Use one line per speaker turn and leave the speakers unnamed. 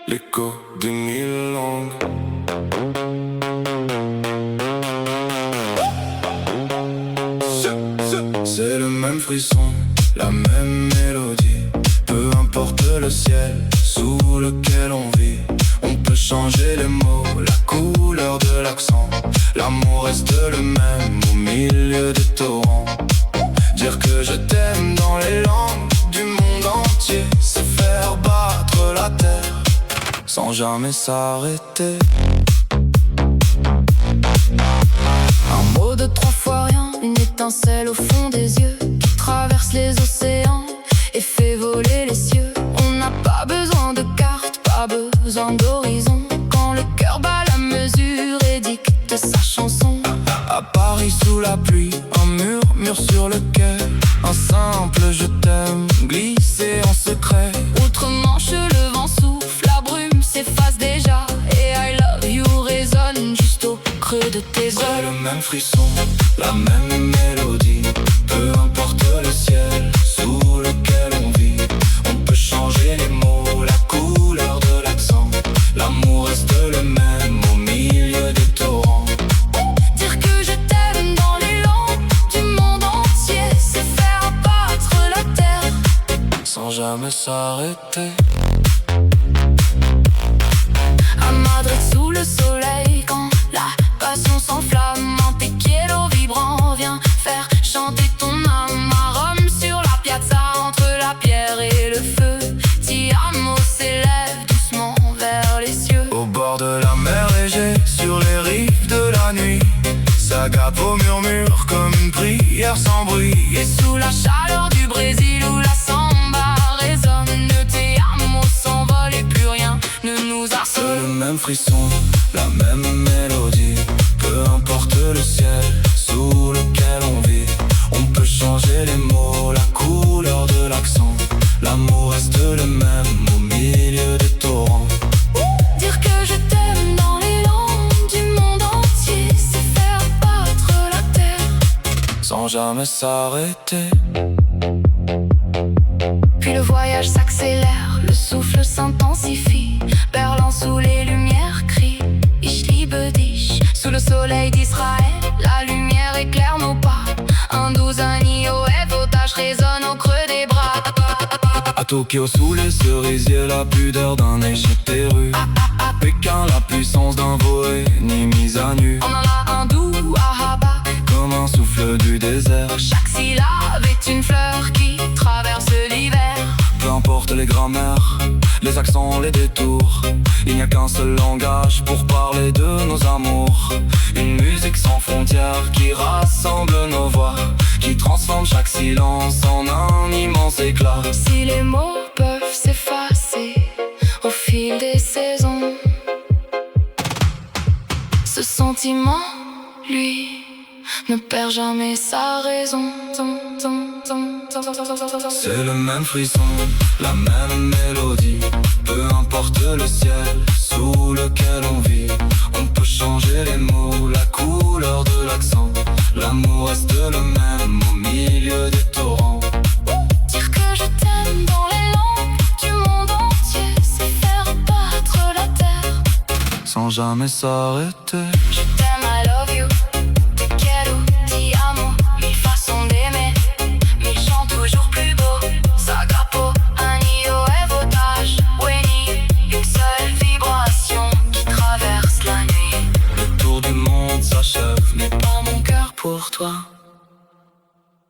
l'écho des mille langues. C'est le même frisson, la même mélodie. Peu importe le ciel sous lequel on vit. On peut changer les mots, la couleur de l'accent. L'amour reste le même au milieu des torrents. Dire que je t'aime dans les langues du monde entier, c'est faire battre la terre sans jamais s'arrêter.
Un mot de trois fois rien, une étincelle au fond des yeux qui traverse les océans et fait voler les cieux. On n'a pas besoin de cartes, pas besoin d'horizon, quand le cœur bat la mesure et dicte sa chanson.
À Paris sous la pluie, un murmure sur le quai, un simple je t'aime glissé en secret.
Outre-Manche le vent souffle, la brume s'efface déjà et I love you résonne juste au creux de tes yeux.
C'est le même frisson, la même mélodie. Peu importe le ciel sous lequel on vit. On peut changer les mots, la couleur de l'accent. L'amour reste le même au milieu des torrents.
Dire que je t'aime dans les langues du monde entier, c'est faire battre la terre
sans jamais s'arrêter.
À Madrid sous le soleil, quand la passion s'enflamme, un tequila vibrant vient faire chanter ton âme. À Rome sur la piazza, entre la pierre et le feu, Ti amo s'élève doucement vers les cieux.
Au bord de la mer Égée, sur les rives de la nuit, s'agape au murmure comme une prière sans bruit.
Et sous la chaleur du Brésil où la samba résonne, le Te amo s'envole et plus rien ne nous
C'est
harcèle.
le même frisson, la même mélodie. Peu importe le ciel sous lequel on vit. On peut changer les mots, la couleur de l'accent. L'amour reste le même au milieu des torrents.
Dire que je t'aime dans les langues du monde entier, c'est faire battre la terre
sans jamais s'arrêter.
Puis le voyage s'accélère, le souffle s'intensifie. Berlin sous les lumières crie Ich liebe dich. Sous le soleil d'Israël, la lumière éclaire nos pas. Un doux anillo et voltage résonne au creux des bras.
À Tokyo sous les cerisiers, la pudeur d'un égyptérus. À Pékin, la puissance d'un voé ni mise à nu.
On en a un doux ahaba,
Comme un souffle du désert.
chaque syllabe est une fleur qui traverse l'hiver.
Peu importe les grammaires, les accents, les détours, il n'y a qu'un seul langage pour parler de nos amours. Une musique sans frontières qui rassemble nos voix, qui transforme chaque silence en un immense éclat.
Si les mots peuvent s'effacer au fil des saisons, ce sentiment, lui, ne perd jamais sa raison.
C'est le même frisson, la même mélodie. Peu importe le ciel sous lequel on vit. On peut changer les mots, la couleur de l'accent. L'amour reste le même au milieu des torrents.
Dire que je t'aime dans les langues du monde entier, c'est faire battre la terre
sans jamais s'arrêter.
Je t'aime, I love you, te quiero, ti amo. Mille façons d'aimer, mille chants toujours plus beaux. S'agapo, anillo et voltage, Weni, une seule vibration qui traverse la nuit.
Le tour du monde s'achève,
Mais pas mon cœur pour toi.